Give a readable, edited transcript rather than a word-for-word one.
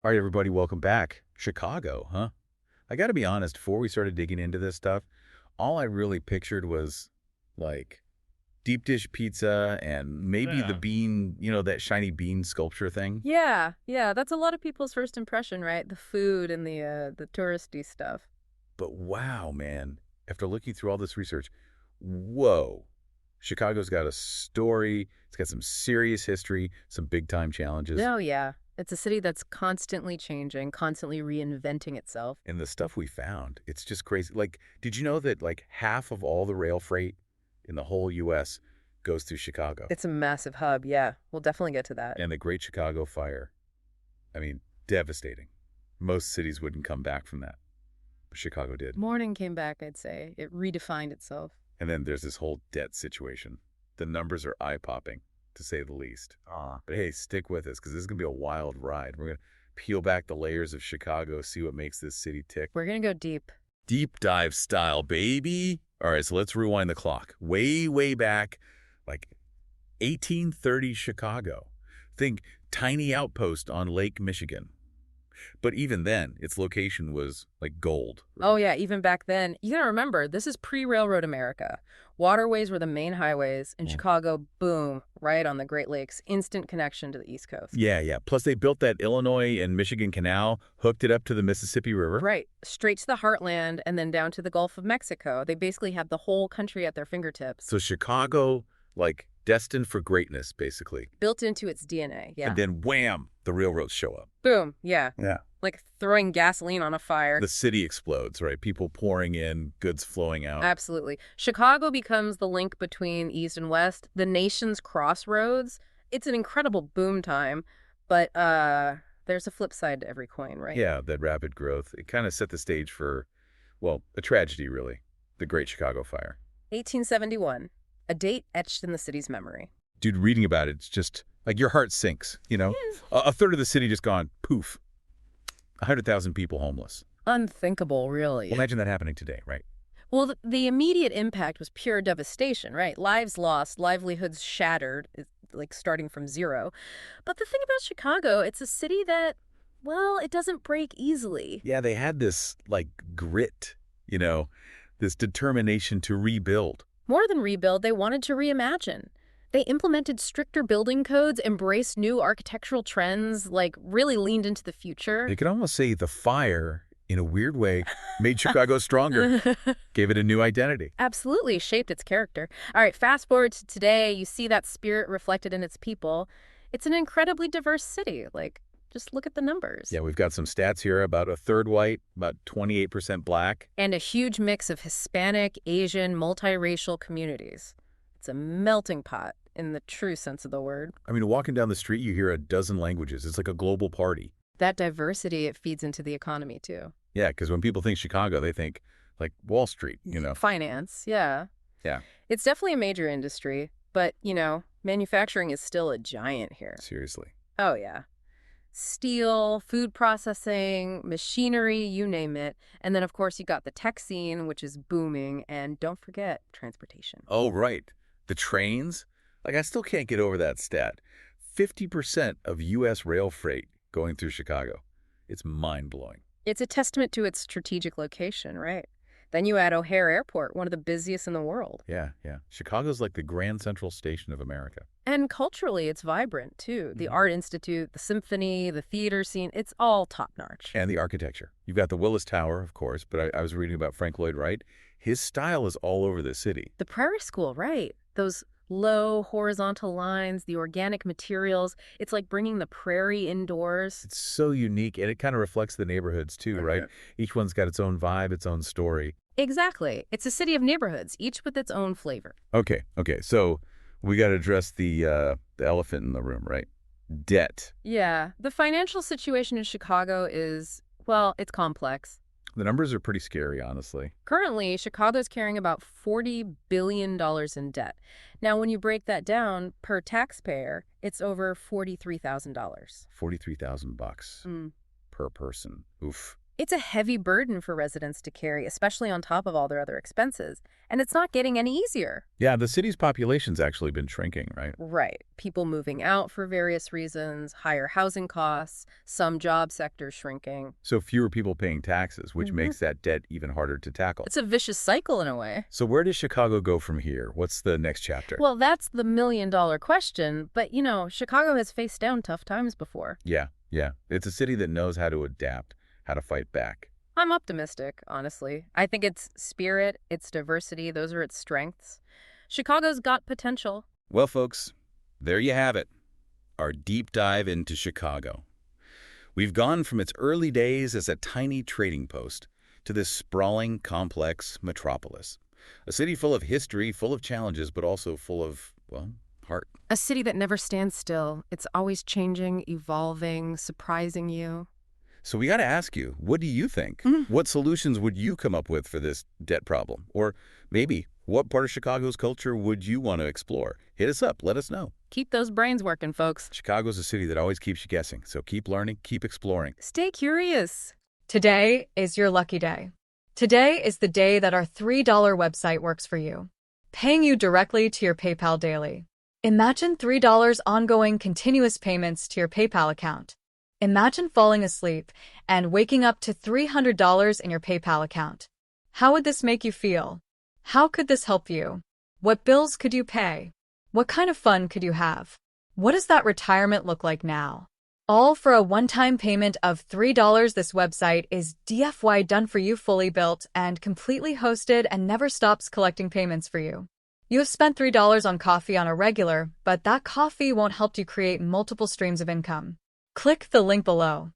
All right, everybody, welcome back. Chicago, huh? I got to be honest, before we started digging into this stuff, all I really pictured was like deep dish pizza and maybe the Yeah. bean, that shiny bean sculpture thing. Yeah, that's a lot of people's first impression, right? The food and the touristy stuff. But wow, man, after looking through all this research, whoa, Chicago's got a story. It's got some serious history, some big time challenges. Oh yeah, it's a city that's constantly changing, constantly reinventing itself. And the stuff we found, it's just crazy. Like, did you know that like half of all the rail freight in the whole U.S. goes through Chicago? It's a massive hub, yeah. We'll definitely get to that. And the Great Chicago Fire, I mean, devastating. Most cities wouldn't come back from that, but Chicago did. Morning came back, I'd say. It redefined itself. And then there's this whole debt situation. The numbers are eye-popping, to say the least. But hey, stick with us, because this is going to be a wild ride. We're going to peel back the layers of Chicago, see what makes this city tick. We're gonna go deep. Deep dive style, baby. All right, so let's rewind the clock. Way, way back, like 1830 Chicago. Think tiny outpost on Lake Michigan. But even then, its location was like gold. Oh yeah, even back then, you gotta remember, this is pre-railroad America. Waterways were the main highways. In Chicago, boom, right on the Great Lakes, instant connection to the East Coast. Yeah. Plus, they built that Illinois and Michigan Canal, hooked it up to the Mississippi River. Right, straight to the heartland and then down to the Gulf of Mexico. They basically have the whole country at their fingertips. So Chicago, like, destined for greatness, basically. Built into its DNA, yeah. And then wham, the railroads show up. Boom, yeah. Yeah. Like throwing gasoline on a fire. The city explodes, right? People pouring in, goods flowing out. Absolutely. Chicago becomes the link between East and West, the nation's crossroads. It's an incredible boom time, but there's a flip side to every coin, right? Yeah, that rapid growth. It kind of set the stage for, well, a tragedy, really. The Great Chicago Fire. 1871, a date etched in the city's memory. Dude, reading about it, it's just like your heart sinks, you know? A third of the city just gone, poof. 100,000 people homeless. Unthinkable, really. Well, imagine that happening today, right? Well, the immediate impact was pure devastation, right? Lives lost, livelihoods shattered, like starting from zero. But the thing about Chicago, it's a city that, well, it doesn't break easily. Yeah, they had this, like, grit, this determination to rebuild. More than rebuild, they wanted to reimagine. They implemented stricter building codes, embraced new architectural trends, like really leaned into the future. You could almost say the fire, in a weird way, made Chicago stronger, gave it a new identity. Absolutely shaped its character. All right, fast forward to today, you see that spirit reflected in its people. It's an incredibly diverse city. Like, just look at the numbers. Yeah, we've got some stats here, about a third white, about 28% black. And a huge mix of Hispanic, Asian, multiracial communities. It's a melting pot in the true sense of the word. I mean, walking down the street, you hear a dozen languages. It's like a global party. That diversity, it feeds into the economy, too. Yeah, because when people think Chicago, they think, like, Wall Street, Finance, yeah. Yeah. It's definitely a major industry, but, manufacturing is still a giant here. Seriously. Oh, yeah. Steel, food processing, machinery, you name it. And then, of course, you got the tech scene, which is booming. And don't forget transportation. Oh, right. The trains? Like, I still can't get over that stat. 50% of U.S. rail freight going through Chicago. It's mind-blowing. It's a testament to its strategic location, right? Then you add O'Hare Airport, one of the busiest in the world. Yeah. Chicago's like the Grand Central Station of America. And culturally, it's vibrant, too. The Art Institute, the symphony, the theater scene, it's all top-notch. And the architecture. You've got the Willis Tower, of course, but I was reading about Frank Lloyd Wright. His style is all over the city. The Prairie School, right. Those low horizontal lines, the organic materials. It's like bringing the prairie indoors. It's so unique, and it kind of reflects the neighborhoods, too, right? Each one's got its own vibe, its own story. Exactly. It's a city of neighborhoods, each with its own flavor. Okay. So we got to address the elephant in the room, right? Debt. Yeah. The financial situation in Chicago is, well, it's complex. The numbers are pretty scary, honestly. Currently, Chicago's carrying about $40 billion in debt. Now, when you break that down per taxpayer, it's over $43,000. $43,000 per person. Oof. It's a heavy burden for residents to carry, especially on top of all their other expenses. And it's not getting any easier. Yeah, the city's population's actually been shrinking, right? Right. People moving out for various reasons, higher housing costs, some job sectors shrinking. So fewer people paying taxes, which makes that debt even harder to tackle. It's a vicious cycle in a way. So where does Chicago go from here? What's the next chapter? Well, that's the million-dollar question. But, Chicago has faced down tough times before. Yeah. It's a city that knows how to adapt, how to fight back. I'm optimistic, honestly. I think its spirit, its diversity, those are its strengths. Chicago's got potential. Well, folks, there you have it. Our deep dive into Chicago. We've gone from its early days as a tiny trading post to this sprawling, complex metropolis. A city full of history, full of challenges, but also full of, well, heart. A city that never stands still. It's always changing, evolving, surprising you. So we got to ask you, what do you think? What solutions would you come up with for this debt problem? Or maybe, what part of Chicago's culture would you want to explore? Hit us up. Let us know. Keep those brains working, folks. Chicago's a city that always keeps you guessing, so keep learning, keep exploring. Stay curious. Today is your lucky day. Today is the day that our $3 website works for you, paying you directly to your PayPal daily. Imagine $3 ongoing continuous payments to your PayPal account. Imagine falling asleep and waking up to $300 in your PayPal account. How would this make you feel? How could this help you? What bills could you pay? What kind of fun could you have? What does that retirement look like now? All for a one-time payment of $3. This website is DFY done for you, fully built and completely hosted, and never stops collecting payments for you. You have spent $3 on coffee on a regular, but that coffee won't help you create multiple streams of income. Click the link below.